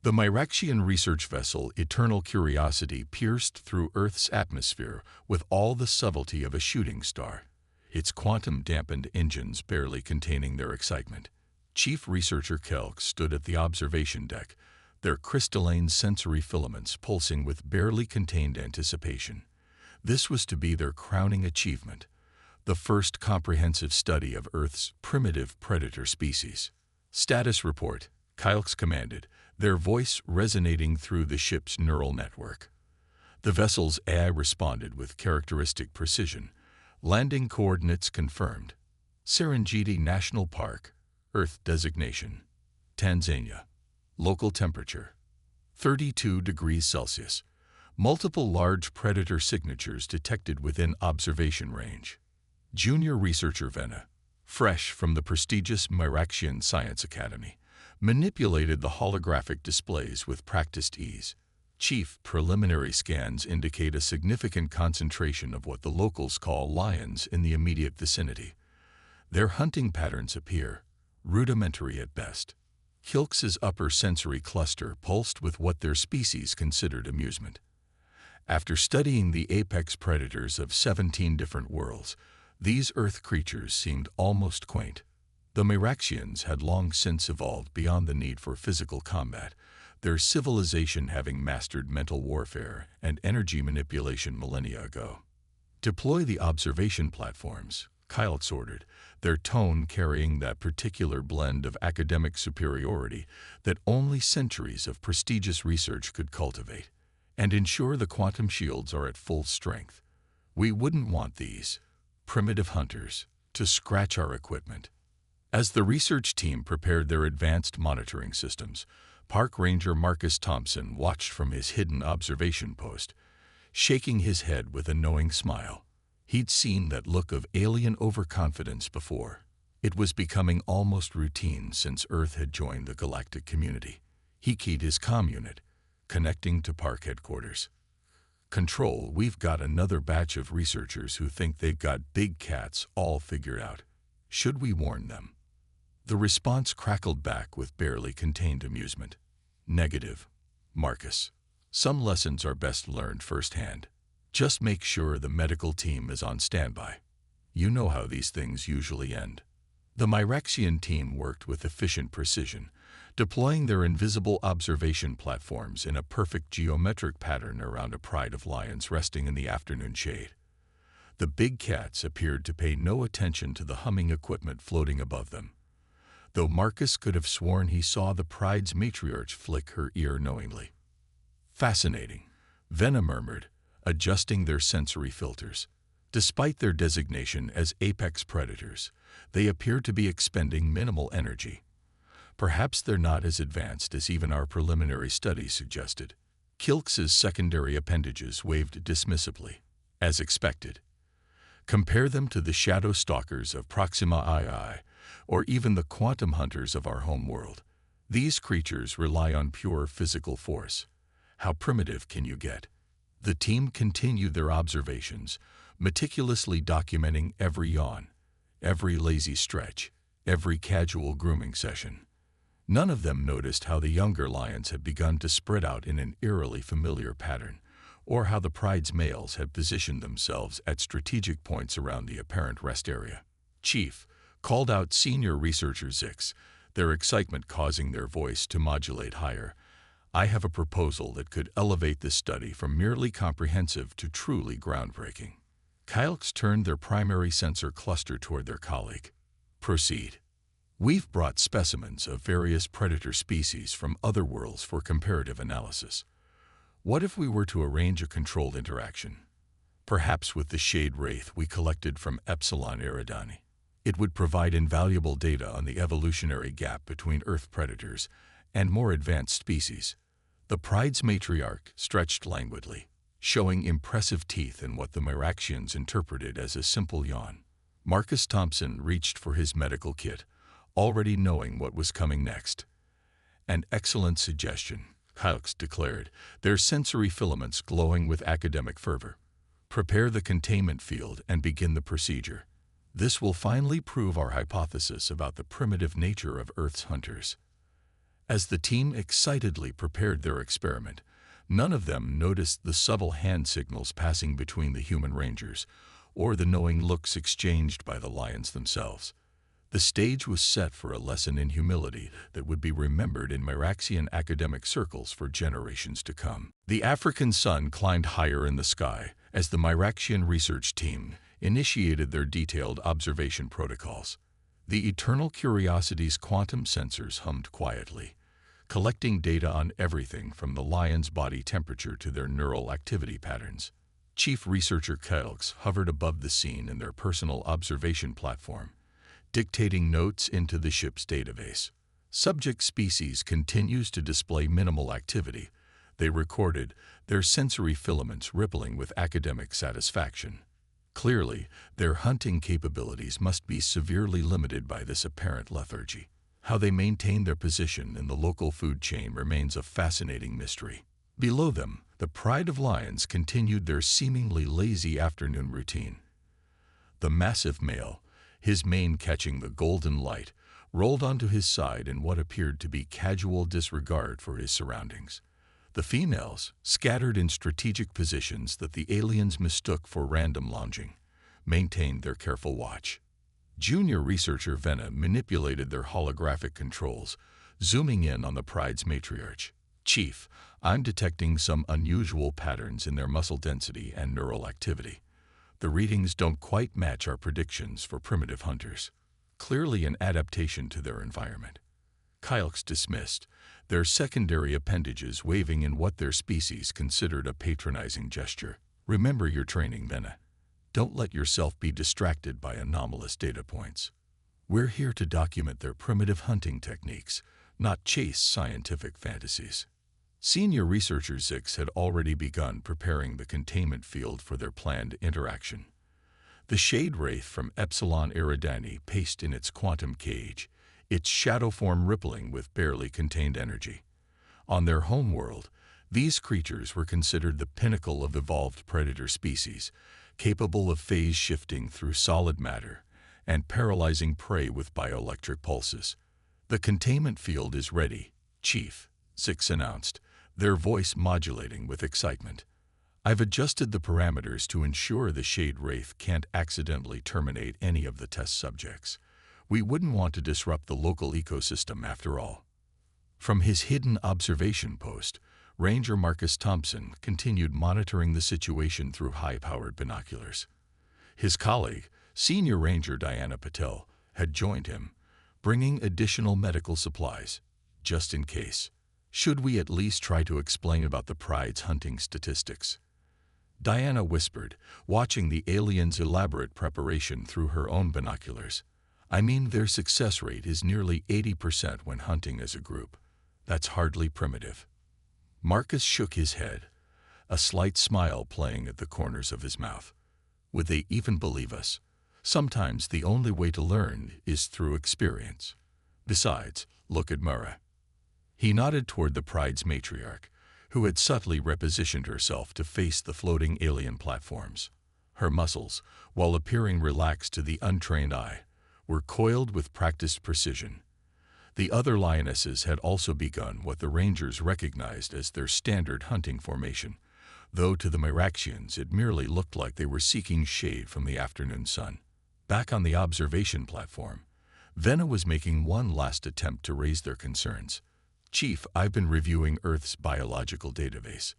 The Myraxian research vessel Eternal Curiosity pierced through Earth's atmosphere with all the subtlety of a shooting star, its quantum-dampened engines barely containing their excitement. Chief Researcher Kelk stood at the observation deck, their crystalline sensory filaments pulsing with barely contained anticipation. This was to be their crowning achievement, the first comprehensive study of Earth's primitive predator species. "Status report," Kylx commanded, their voice resonating through the ship's neural network. The vessel's AI responded with characteristic precision. Landing coordinates confirmed. Serengeti National Park, Earth designation, Tanzania. Local temperature, 32 degrees Celsius. Multiple large predator signatures detected within observation range. Junior researcher Vena, fresh from the prestigious Myraxian Science Academy, manipulated the holographic displays with practiced ease. Chief, preliminary scans indicate a significant concentration of what the locals call lions in the immediate vicinity. Their hunting patterns appear rudimentary at best. Kylx's upper sensory cluster pulsed with what their species considered amusement. After studying the apex predators of 17 different worlds, these Earth creatures seemed almost quaint. The Myraxians had long since evolved beyond the need for physical combat, their civilization having mastered mental warfare and energy manipulation millennia ago. "Deploy the observation platforms," Kylx ordered, their tone carrying that particular blend of academic superiority that only centuries of prestigious research could cultivate. "And ensure the quantum shields are at full strength. We wouldn't want these primitive hunters to scratch our equipment." As the research team prepared their advanced monitoring systems, Park Ranger Marcus Thompson watched from his hidden observation post, shaking his head with a knowing smile. He'd seen that look of alien overconfidence before. It was becoming almost routine since Earth had joined the galactic community. He keyed his comm unit, connecting to Park headquarters. "Control, we've got another batch of researchers who think they've got big cats all figured out. Should we warn them?" The response crackled back with barely contained amusement. "Negative, Marcus. Some lessons are best learned firsthand. Just make sure the medical team is on standby. You know how these things usually end." The Myraxian team worked with efficient precision, deploying their invisible observation platforms in a perfect geometric pattern around a pride of lions resting in the afternoon shade. The big cats appeared to pay no attention to the humming equipment floating above them, though Marcus could have sworn he saw the pride's matriarch flick her ear knowingly. "Fascinating," Vena murmured, adjusting their sensory filters. Despite their designation as apex predators, they appear to be expending minimal energy. Perhaps they're not as advanced as even our preliminary studies suggested. Kylx's secondary appendages waved dismissively, as expected. Compare them to the shadow stalkers of Proxima II, or even the quantum hunters of our home world. These creatures rely on pure physical force. How primitive can you get? The team continued their observations, meticulously documenting every yawn, every lazy stretch, every casual grooming session. None of them noticed how the younger lions had begun to spread out in an eerily familiar pattern, or how the pride's males had positioned themselves at strategic points around the apparent rest area. "Chief," called out senior researcher Zix, their excitement causing their voice to modulate higher, "I have a proposal that could elevate this study from merely comprehensive to truly groundbreaking." Kylx turned their primary sensor cluster toward their colleague. "Proceed. We've brought specimens of various predator species from other worlds for comparative analysis. What if we were to arrange a controlled interaction? Perhaps with the shade wraith we collected from Epsilon Eridani. It would provide invaluable data on the evolutionary gap between Earth predators and more advanced species." The pride's matriarch stretched languidly, showing impressive teeth in what the Myraxians interpreted as a simple yawn. Marcus Thompson reached for his medical kit, already knowing what was coming next. "An excellent suggestion," Kylx declared, their sensory filaments glowing with academic fervor. "Prepare the containment field and begin the procedure. This will finally prove our hypothesis about the primitive nature of Earth's hunters." As the team excitedly prepared their experiment, none of them noticed the subtle hand signals passing between the human rangers, or the knowing looks exchanged by the lions themselves. The stage was set for a lesson in humility that would be remembered in Myraxian academic circles for generations to come. The African sun climbed higher in the sky as the Myraxian research team initiated their detailed observation protocols. The Eternal Curiosity's quantum sensors hummed quietly, collecting data on everything from the lion's body temperature to their neural activity patterns. Chief Researcher Kelks hovered above the scene in their personal observation platform, dictating notes into the ship's database. Subject species continues to display minimal activity. They recorded, their sensory filaments rippling with academic satisfaction. Clearly, their hunting capabilities must be severely limited by this apparent lethargy. How they maintain their position in the local food chain remains a fascinating mystery. Below them, the pride of lions continued their seemingly lazy afternoon routine. The massive male, his mane catching the golden light, rolled onto his side in what appeared to be casual disregard for his surroundings. The females, scattered in strategic positions that the aliens mistook for random lounging, maintained their careful watch. Junior researcher Venna manipulated their holographic controls, zooming in on the pride's matriarch. Chief, I'm detecting some unusual patterns in their muscle density and neural activity. The readings don't quite match our predictions for primitive hunters. Clearly an adaptation to their environment. Kelks dismissed, their secondary appendages waving in what their species considered a patronizing gesture. Remember your training, Venna. Don't let yourself be distracted by anomalous data points. We're here to document their primitive hunting techniques, not chase scientific fantasies. Senior researcher Zix had already begun preparing the containment field for their planned interaction. The shade wraith from Epsilon Eridani paced in its quantum cage, its shadow form rippling with barely contained energy. On their homeworld, these creatures were considered the pinnacle of evolved predator species, capable of phase shifting through solid matter and paralyzing prey with bioelectric pulses. The containment field is ready, Chief, Zix announced, their voice modulating with excitement. I've adjusted the parameters to ensure the shade wraith can't accidentally terminate any of the test subjects. We wouldn't want to disrupt the local ecosystem after all. From his hidden observation post, Ranger Marcus Thompson continued monitoring the situation through high-powered binoculars. His colleague, Senior Ranger Diana Patel, had joined him, bringing additional medical supplies, just in case. Should we at least try to explain about the pride's hunting statistics? Diana whispered, watching the aliens' elaborate preparation through her own binoculars. I mean, their success rate is nearly 80% when hunting as a group. That's hardly primitive. Marcus shook his head, a slight smile playing at the corners of his mouth. Would they even believe us? Sometimes the only way to learn is through experience. Besides, look at Mura. He nodded toward the pride's matriarch, who had subtly repositioned herself to face the floating alien platforms. Her muscles, while appearing relaxed to the untrained eye, were coiled with practiced precision. The other lionesses had also begun what the Rangers recognized as their standard hunting formation, though to the Myraxians it merely looked like they were seeking shade from the afternoon sun. Back on the observation platform, Venna was making one last attempt to raise their concerns. Chief, I've been reviewing Earth's biological database.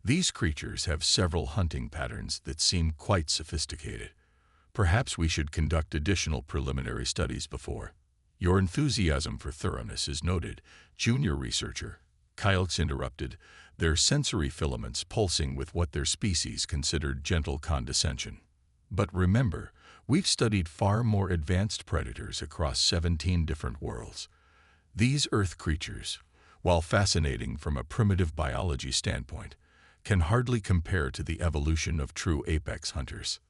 These creatures have several hunting patterns that seem quite sophisticated. Perhaps we should conduct additional preliminary studies before. Your enthusiasm for thoroughness is noted, junior researcher. Kelks interrupted, their sensory filaments pulsing with what their species considered gentle condescension. But remember, we've studied far more advanced predators across 17 different worlds. These Earth creatures, while fascinating from a primitive biology standpoint, can hardly compare to the evolution of true apex hunters.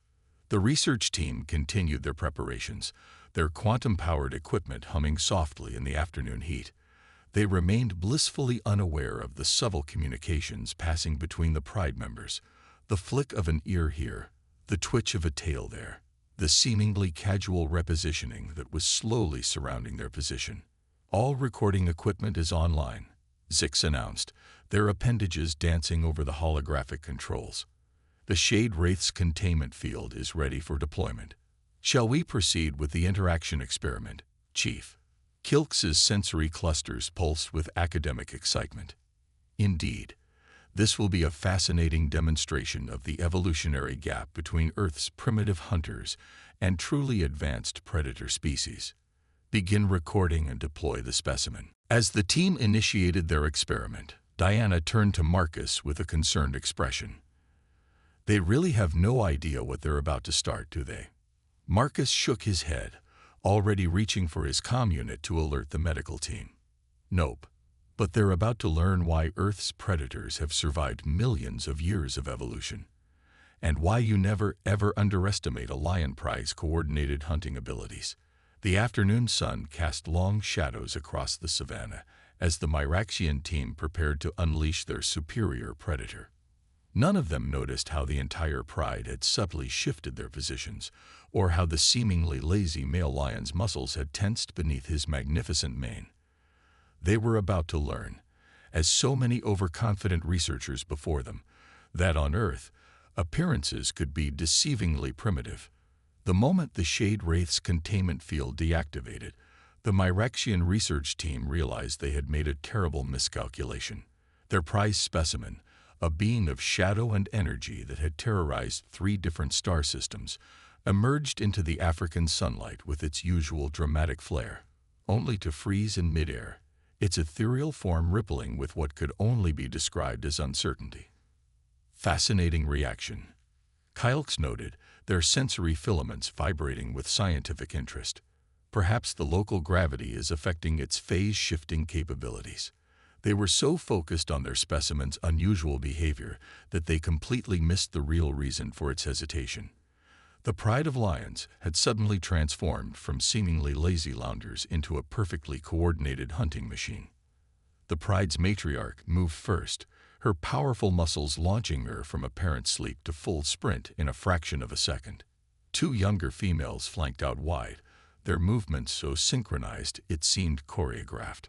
The research team continued their preparations, their quantum-powered equipment humming softly in the afternoon heat. They remained blissfully unaware of the subtle communications passing between the Pride members, the flick of an ear here, the twitch of a tail there, the seemingly casual repositioning that was slowly surrounding their position. All recording equipment is online, Zix announced, their appendages dancing over the holographic controls. The Shade Wraith's containment field is ready for deployment. Shall we proceed with the interaction experiment, Chief? Kilk's sensory clusters pulsed with academic excitement. Indeed, this will be a fascinating demonstration of the evolutionary gap between Earth's primitive hunters and truly advanced predator species. Begin recording and deploy the specimen. As the team initiated their experiment, Diana turned to Marcus with a concerned expression. They really have no idea what they're about to start, do they? Marcus shook his head, already reaching for his comm unit to alert the medical team. Nope. But they're about to learn why Earth's predators have survived millions of years of evolution, and why you never ever underestimate a lion pride's coordinated hunting abilities. The afternoon sun cast long shadows across the savannah as the Myraxian team prepared to unleash their superior predator. None of them noticed how the entire pride had subtly shifted their positions, or how the seemingly lazy male lion's muscles had tensed beneath his magnificent mane. They were about to learn, as so many overconfident researchers before them, that on Earth, appearances could be deceivingly primitive. The moment the Shade Wraith's containment field deactivated, the Myraxian research team realized they had made a terrible miscalculation. Their prize specimen, a being of shadow and energy that had terrorized 3 different star systems, emerged into the African sunlight with its usual dramatic flare, only to freeze in midair, its ethereal form rippling with what could only be described as uncertainty. Fascinating reaction, Kylx noted, their sensory filaments vibrating with scientific interest. Perhaps the local gravity is affecting its phase-shifting capabilities. They were so focused on their specimen's unusual behavior that they completely missed the real reason for its hesitation. The pride of lions had suddenly transformed from seemingly lazy loungers into a perfectly coordinated hunting machine. The pride's matriarch moved first, her powerful muscles launching her from apparent sleep to full sprint in a fraction of a second. 2 younger females flanked out wide, their movements so synchronized it seemed choreographed.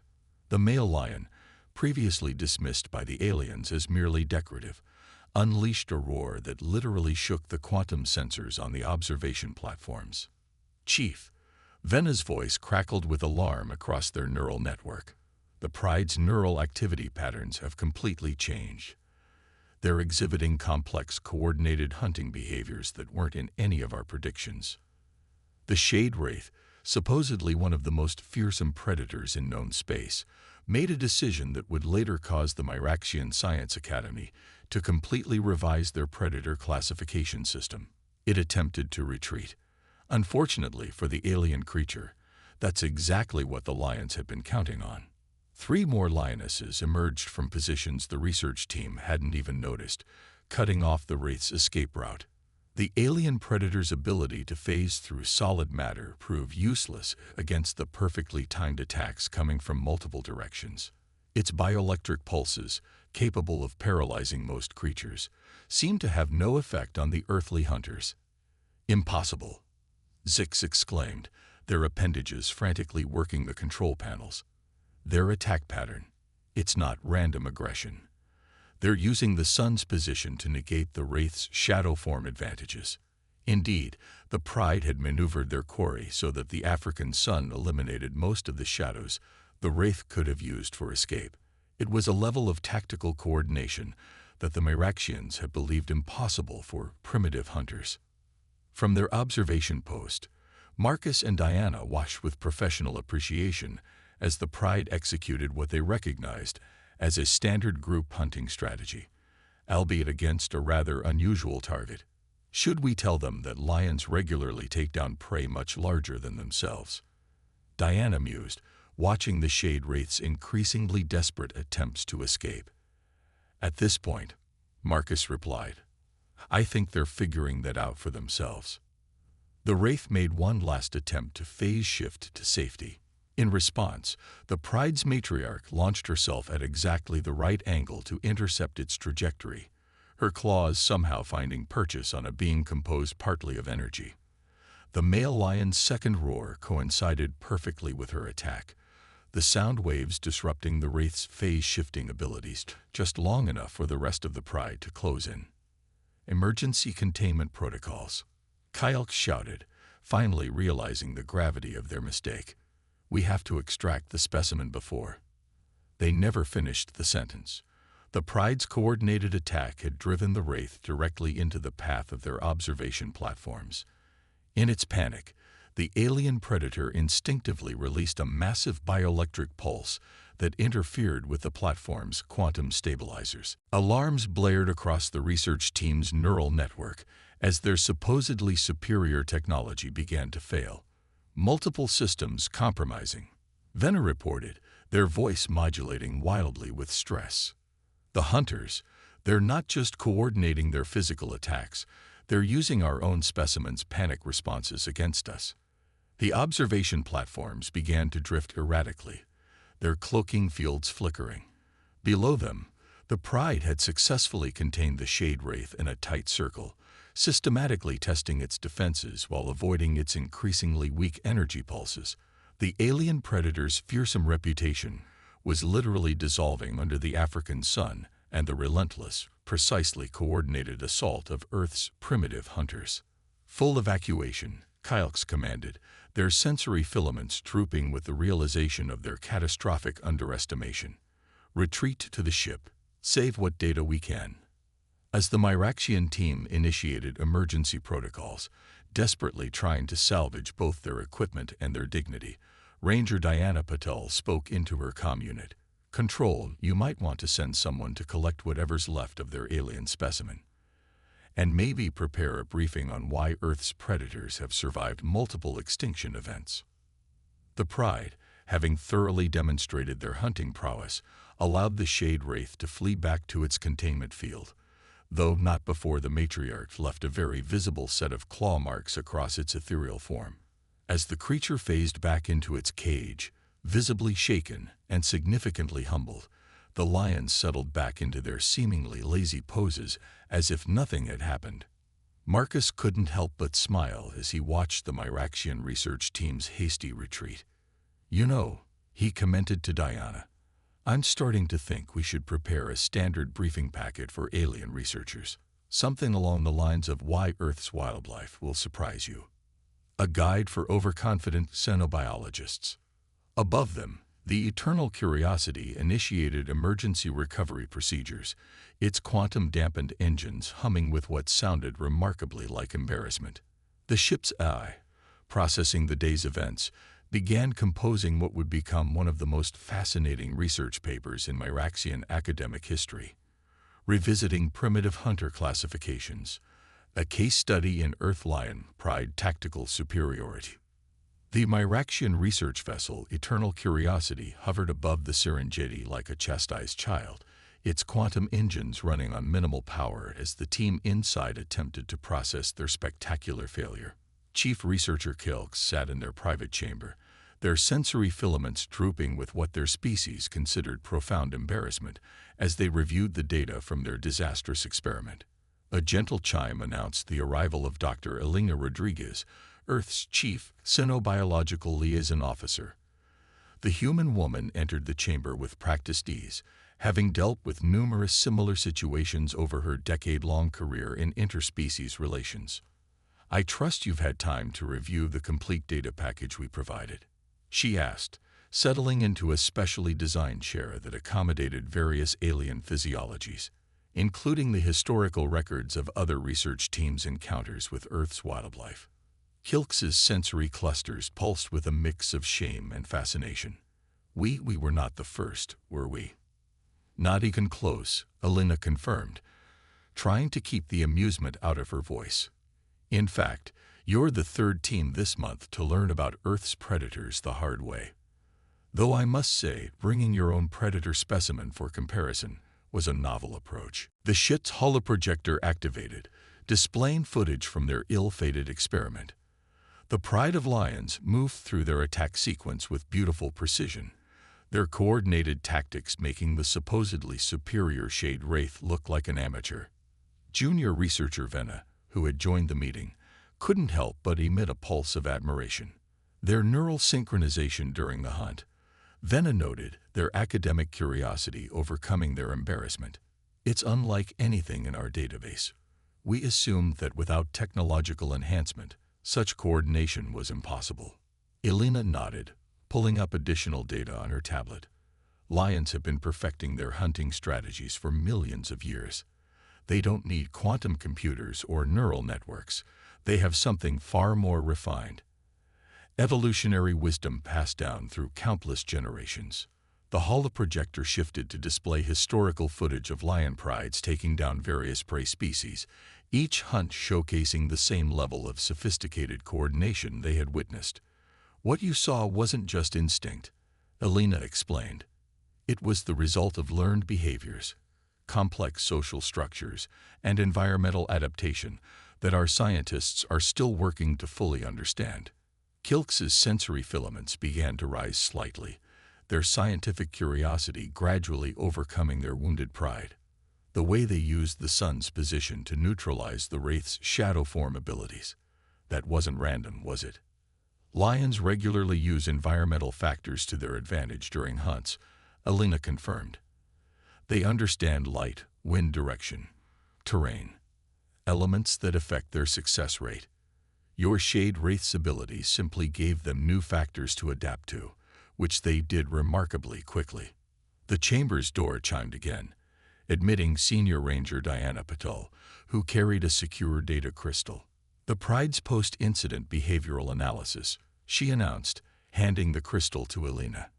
The male lion, previously dismissed by the aliens as merely decorative, unleashed a roar that literally shook the quantum sensors on the observation platforms. Chief, Vena's voice crackled with alarm across their neural network. The pride's neural activity patterns have completely changed. They're exhibiting complex, coordinated hunting behaviors that weren't in any of our predictions. The Shade Wraith, supposedly one of the most fearsome predators in known space, made a decision that would later cause the Myraxian Science Academy to completely revise their predator classification system. It attempted to retreat. Unfortunately for the alien creature, that's exactly what the lions had been counting on. 3 more lionesses emerged from positions the research team hadn't even noticed, cutting off the Wraith's escape route. The alien predator's ability to phase through solid matter proved useless against the perfectly timed attacks coming from multiple directions. Its bioelectric pulses, capable of paralyzing most creatures, seemed to have no effect on the earthly hunters. Impossible, Zix exclaimed, their appendages frantically working the control panels. Their attack pattern, it's not random aggression. They're using the sun's position to negate the Wraith's shadow form advantages. Indeed, the pride had maneuvered their quarry so that the African sun eliminated most of the shadows the Wraith could have used for escape. It was a level of tactical coordination that the Myraxians had believed impossible for primitive hunters. From their observation post, Marcus and Diana watched with professional appreciation as the pride executed what they recognized as a standard group hunting strategy, albeit against a rather unusual target. Should we tell them that lions regularly take down prey much larger than themselves? Diana mused, watching the Shade Wraith's increasingly desperate attempts to escape. At this point, Marcus replied, I think they're figuring that out for themselves. The Wraith made one last attempt to phase shift to safety. In response, the pride's matriarch launched herself at exactly the right angle to intercept its trajectory, her claws somehow finding purchase on a being composed partly of energy. The male lion's second roar coincided perfectly with her attack, the sound waves disrupting the wraith's phase-shifting abilities just long enough for the rest of the pride to close in. Emergency containment protocols. Kyle shouted, finally realizing the gravity of their mistake. We have to extract the specimen before. They never finished the sentence. The pride's coordinated attack had driven the wraith directly into the path of their observation platforms. In its panic, the alien predator instinctively released a massive bioelectric pulse that interfered with the platform's quantum stabilizers. Alarms blared across the research team's neural network as their supposedly superior technology began to fail, multiple systems compromising. Venner reported, their voice modulating wildly with stress. The hunters, they're not just coordinating their physical attacks, they're using our own specimens' panic responses against us. The observation platforms began to drift erratically, their cloaking fields flickering. Below them, the Pride had successfully contained the Shade Wraith in a tight circle, systematically testing its defenses while avoiding its increasingly weak energy pulses. The alien predator's fearsome reputation was literally dissolving under the African sun and the relentless, precisely coordinated assault of Earth's primitive hunters. Full evacuation, Kylx commanded, their sensory filaments drooping with the realization of their catastrophic underestimation. Retreat to the ship. Save what data we can. As the Myraxian team initiated emergency protocols, desperately trying to salvage both their equipment and their dignity, Ranger Diana Patel spoke into her comm unit. Control, you might want to send someone to collect whatever's left of their alien specimen. And maybe prepare a briefing on why Earth's predators have survived multiple extinction events. The Pride, having thoroughly demonstrated their hunting prowess, allowed the Shade Wraith to flee back to its containment field, though not before the matriarch left a very visible set of claw marks across its ethereal form. As the creature phased back into its cage, visibly shaken and significantly humbled, the lions settled back into their seemingly lazy poses as if nothing had happened. Marcus couldn't help but smile as he watched the Myraxian research team's hasty retreat. You know, he commented to Diana, I'm starting to think we should prepare a standard briefing packet for alien researchers, something along the lines of why Earth's wildlife will surprise you. A guide for overconfident xenobiologists. Above them, the Eternal Curiosity initiated emergency recovery procedures, its quantum-dampened engines humming with what sounded remarkably like embarrassment. The ship's AI, processing the day's events, began composing what would become one of the most fascinating research papers in Myraxian academic history, revisiting primitive hunter classifications, a case study in Earth Lion Pride tactical superiority. The Myraxian research vessel Eternal Curiosity hovered above the Serengeti like a chastised child, its quantum engines running on minimal power as the team inside attempted to process their spectacular failure. Chief Researcher Kylx sat in their private chamber, their sensory filaments drooping with what their species considered profound embarrassment as they reviewed the data from their disastrous experiment. A gentle chime announced the arrival of Dr. Elena Rodriguez, Earth's chief xenobiological liaison officer. The human woman entered the chamber with practiced ease, having dealt with numerous similar situations over her decade-long career in interspecies relations. I trust you've had time to review the complete data package we provided, she asked, settling into a specially designed chair that accommodated various alien physiologies, including the historical records of other research teams' encounters with Earth's wildlife. Kylx's sensory clusters pulsed with a mix of shame and fascination. We were not the first, were we? Not even close, Elena confirmed, trying to keep the amusement out of her voice. In fact, you're the third team this month to learn about Earth's predators the hard way. Though I must say, bringing your own predator specimen for comparison was a novel approach. The ship's holoprojector activated, displaying footage from their ill-fated experiment. The Pride of Lions moved through their attack sequence with beautiful precision, their coordinated tactics making the supposedly superior Shade Wraith look like an amateur. Junior researcher Venna, who had joined the meeting, couldn't help but emit a pulse of admiration. Their neural synchronization during the hunt, Venna noted, their academic curiosity overcoming their embarrassment. It's unlike anything in our database. We assumed that without technological enhancement, such coordination was impossible. Elena nodded, pulling up additional data on her tablet. Lions have been perfecting their hunting strategies for millions of years. They don't need quantum computers or neural networks. They have something far more refined. Evolutionary wisdom passed down through countless generations. The holoprojector shifted to display historical footage of lion prides taking down various prey species, each hunt showcasing the same level of sophisticated coordination they had witnessed. What you saw wasn't just instinct, Elena explained. It was the result of learned behaviors, complex social structures, and environmental adaptation that our scientists are still working to fully understand. Kilk's sensory filaments began to rise slightly, their scientific curiosity gradually overcoming their wounded pride. The way they used the sun's position to neutralize the wraith's shadow form abilities. That wasn't random, was it? Lions regularly use environmental factors to their advantage during hunts, Elena confirmed. They understand light, wind direction, terrain, elements that affect their success rate. Your shade wraith's abilities simply gave them new factors to adapt to, which they did remarkably quickly. The chamber's door chimed again, admitting Senior Ranger Diana Patel, who carried a secure data crystal. The Pride's post-incident behavioral analysis, she announced, handing the crystal to Elena.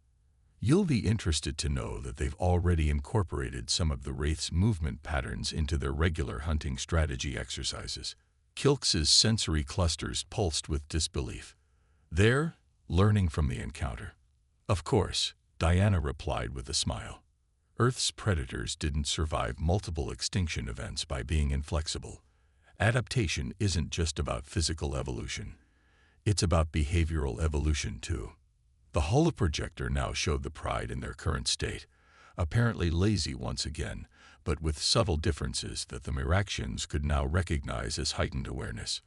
You'll be interested to know that they've already incorporated some of the wraith's movement patterns into their regular hunting strategy exercises. Kilk's sensory clusters pulsed with disbelief. They're learning from the encounter. Of course, Diana replied with a smile. Earth's predators didn't survive multiple extinction events by being inflexible. Adaptation isn't just about physical evolution. It's about behavioral evolution, too. The holoprojector now showed the pride in their current state, apparently lazy once again, but with subtle differences that the Miraxians could now recognize as heightened awareness.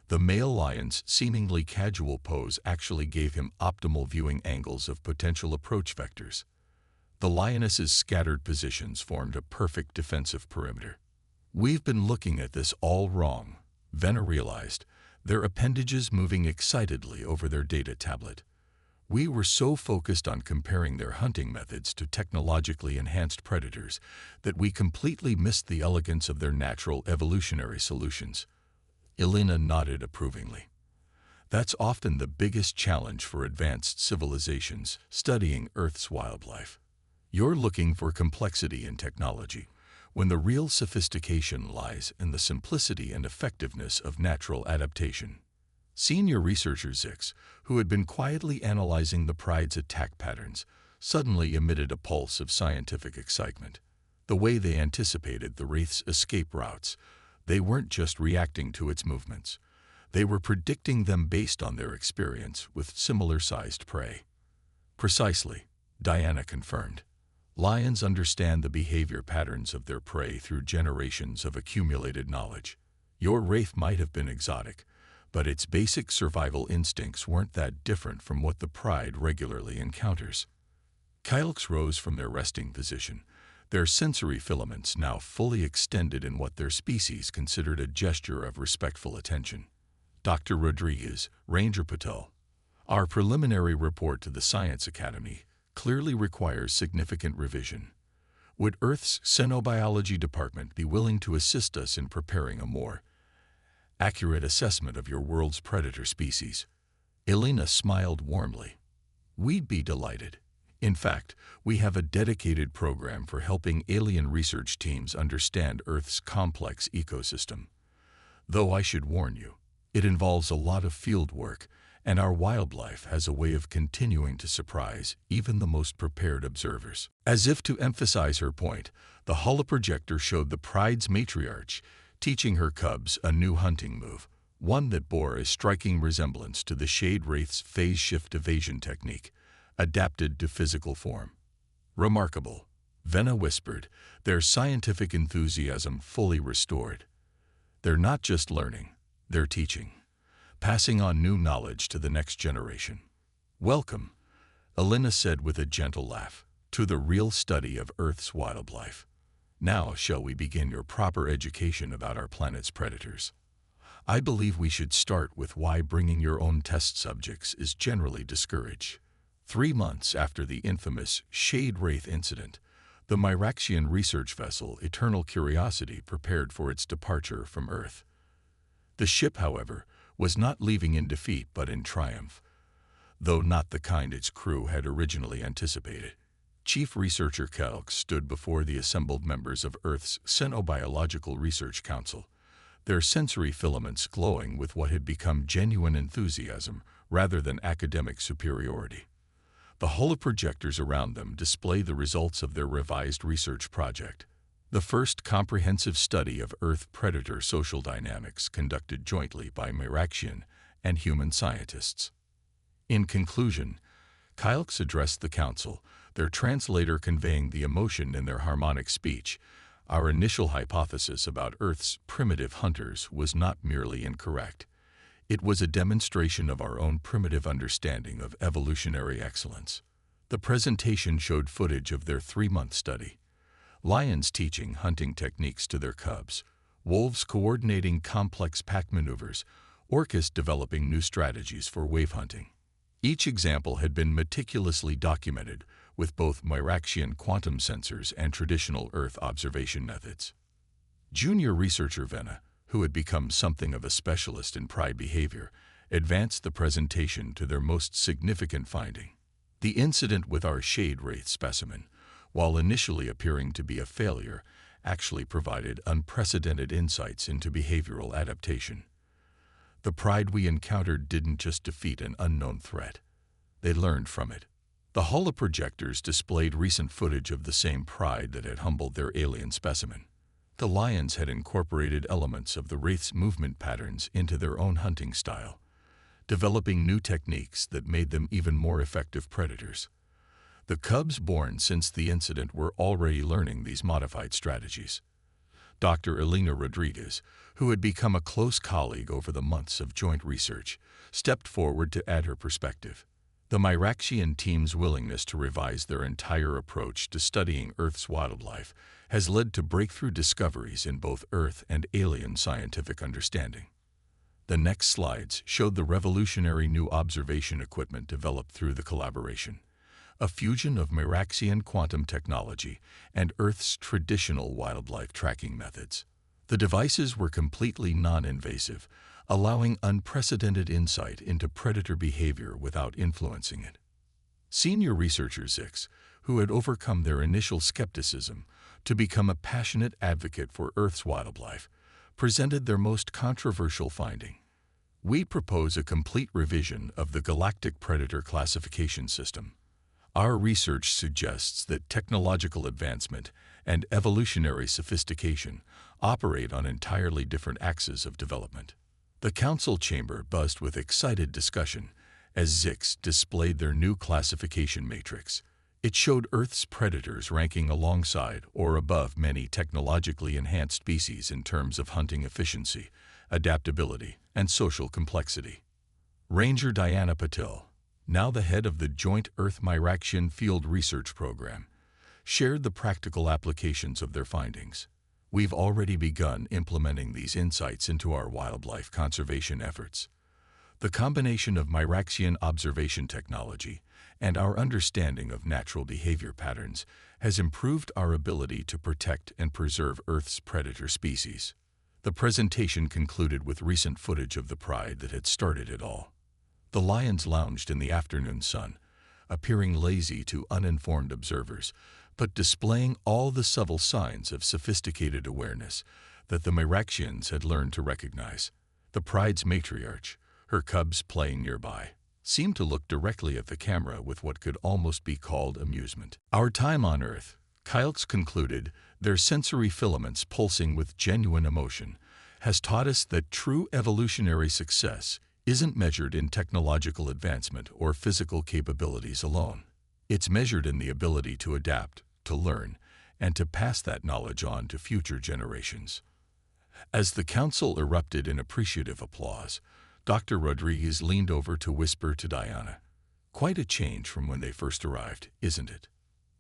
The male lion's seemingly casual pose actually gave him optimal viewing angles of potential approach vectors. The lioness's scattered positions formed a perfect defensive perimeter. We've been looking at this all wrong, Venna realized, their appendages moving excitedly over their data tablet. We were so focused on comparing their hunting methods to technologically enhanced predators that we completely missed the elegance of their natural evolutionary solutions. Elena nodded approvingly. That's often the biggest challenge for advanced civilizations studying Earth's wildlife. You're looking for complexity in technology, when the real sophistication lies in the simplicity and effectiveness of natural adaptation. Senior researcher Zix, who had been quietly analyzing the pride's attack patterns, suddenly emitted a pulse of scientific excitement. The way they anticipated the wraith's escape routes, they weren't just reacting to its movements. They were predicting them based on their experience with similar-sized prey. Precisely, Diana confirmed. Lions understand the behavior patterns of their prey through generations of accumulated knowledge. Your wraith might have been exotic, but its basic survival instincts weren't that different from what the pride regularly encounters. Kylks rose from their resting position, their sensory filaments now fully extended in what their species considered a gesture of respectful attention. Dr. Rodriguez, Ranger Patel, our preliminary report to the Science Academy clearly requires significant revision. Would Earth's Xenobiology Department be willing to assist us in preparing a more accurate assessment of your world's predator species? Elena smiled warmly. We'd be delighted. In fact, we have a dedicated program for helping alien research teams understand Earth's complex ecosystem. Though I should warn you, it involves a lot of field work, and our wildlife has a way of continuing to surprise even the most prepared observers. As if to emphasize her point, the holoprojector showed the pride's matriarch teaching her cubs a new hunting move, one that bore a striking resemblance to the shade wraith's phase shift evasion technique, adapted to physical form. Remarkable, Venna whispered, their scientific enthusiasm fully restored. They're not just learning, they're teaching, passing on new knowledge to the next generation. Welcome, Elena said with a gentle laugh, "to the real study of Earth's wildlife. Now shall we begin your proper education about our planet's predators? I believe we should start with why bringing your own test subjects is generally discouraged." 3 months after the infamous Shade Wraith incident, the Myraxian research vessel Eternal Curiosity prepared for its departure from Earth. The ship, however, was not leaving in defeat but in triumph, though not the kind its crew had originally anticipated. Chief Researcher Kelk stood before the assembled members of Earth's Xenobiological Research Council, their sensory filaments glowing with what had become genuine enthusiasm rather than academic superiority. The holoprojectors around them display the results of their revised research project, the first comprehensive study of Earth predator social dynamics conducted jointly by Myraxian and human scientists. In conclusion, Kylx addressed the council, their translator conveying the emotion in their harmonic speech. "Our initial hypothesis about Earth's primitive hunters was not merely incorrect. It was a demonstration of our own primitive understanding of evolutionary excellence." The presentation showed footage of their 3-month study. Lions teaching hunting techniques to their cubs, wolves coordinating complex pack maneuvers, orcas developing new strategies for wave hunting. Each example had been meticulously documented with both Myraxian quantum sensors and traditional Earth observation methods. Junior researcher Venna, who had become something of a specialist in pride behavior, advanced the presentation to their most significant finding. The incident with our Shade Wraith specimen, while initially appearing to be a failure, actually provided unprecedented insights into behavioral adaptation. The pride we encountered didn't just defeat an unknown threat. They learned from it. The holoprojectors displayed recent footage of the same pride that had humbled their alien specimen. The lions had incorporated elements of the wraith's movement patterns into their own hunting style, developing new techniques that made them even more effective predators. The cubs born since the incident were already learning these modified strategies. Dr. Elena Rodriguez, who had become a close colleague over the months of joint research, stepped forward to add her perspective. The Myraxian team's willingness to revise their entire approach to studying Earth's wildlife has led to breakthrough discoveries in both Earth and alien scientific understanding. The next slides showed the revolutionary new observation equipment developed through the collaboration, a fusion of Myraxian quantum technology and Earth's traditional wildlife tracking methods. The devices were completely non-invasive, allowing unprecedented insight into predator behavior without influencing it. Senior researcher Zix, who had overcome their initial skepticism to become a passionate advocate for Earth's wildlife, presented their most controversial finding. "We propose a complete revision of the Galactic Predator classification system. Our research suggests that technological advancement and evolutionary sophistication operate on entirely different axes of development." The council chamber buzzed with excited discussion as Zix displayed their new classification matrix. It showed Earth's predators ranking alongside or above many technologically enhanced species in terms of hunting efficiency, adaptability, and social complexity. Ranger Diana Patil, now the head of the Joint Earth-Myraxian Field Research Program, shared the practical applications of their findings. "We've already begun implementing these insights into our wildlife conservation efforts. The combination of Myraxian observation technology and our understanding of natural behavior patterns has improved our ability to protect and preserve Earth's predator species." The presentation concluded with recent footage of the pride that had started it all. The lions lounged in the afternoon sun, appearing lazy to uninformed observers, but displaying all the subtle signs of sophisticated awareness that the Myraxians had learned to recognize. The pride's matriarch, her cubs playing nearby, seemed to look directly at the camera with what could almost be called amusement. "Our time on Earth," Kylx concluded, their sensory filaments pulsing with genuine emotion, "has taught us that true evolutionary success isn't measured in technological advancement or physical capabilities alone. It's measured in the ability to adapt, to learn, and to pass that knowledge on to future generations." As the council erupted in appreciative applause, Dr. Rodriguez leaned over to whisper to Diana, Quite a change from when they first arrived, isn't it?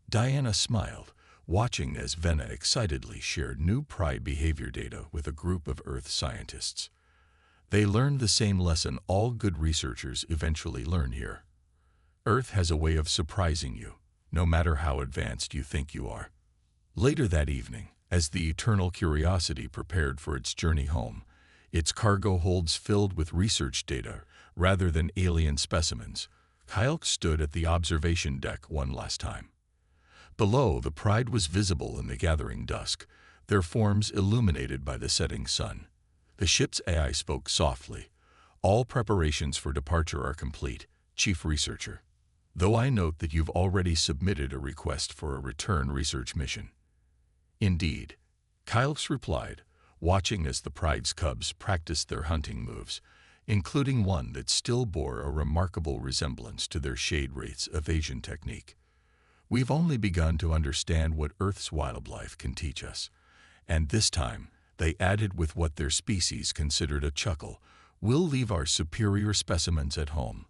Diana smiled, watching as Venna excitedly shared new Pride behavior data with a group of Earth scientists. They learned the same lesson all good researchers eventually learn here. Earth has a way of surprising you, no matter how advanced you think you are. Later that evening, as the Eternal Curiosity prepared for its journey home, its cargo holds filled with research data rather than alien specimens, Kyle stood at the observation deck one last time. Below, the Pride was visible in the gathering dusk, their forms illuminated by the setting sun. The ship's AI spoke softly. "All preparations for departure are complete, Chief Researcher. Though I note that you've already submitted a request for a return research mission." "Indeed," Kylx replied, watching as the Pride's cubs practiced their hunting moves, including one that still bore a remarkable resemblance to their shade wraith's evasion technique. "We've only begun to understand what Earth's wildlife can teach us. And this time," they added with what their species considered a chuckle, "we'll leave our superior specimens at home."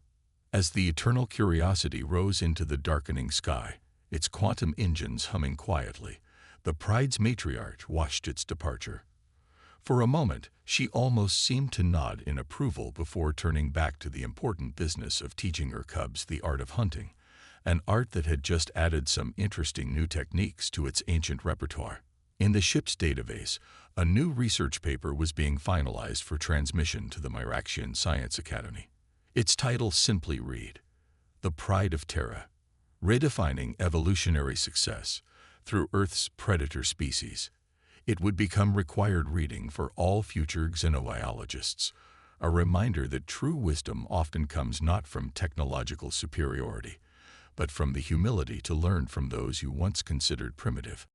As the Eternal Curiosity rose into the darkening sky, its quantum engines humming quietly, the Pride's matriarch watched its departure. For a moment, she almost seemed to nod in approval before turning back to the important business of teaching her cubs the art of hunting, an art that had just added some interesting new techniques to its ancient repertoire. In the ship's database, a new research paper was being finalized for transmission to the Myraxian Science Academy. Its title simply read, "The Pride of Terra, Redefining Evolutionary Success Through Earth's Predator Species." It would become required reading for all future xenobiologists, a reminder that true wisdom often comes not from technological superiority, but from the humility to learn from those you once considered primitive.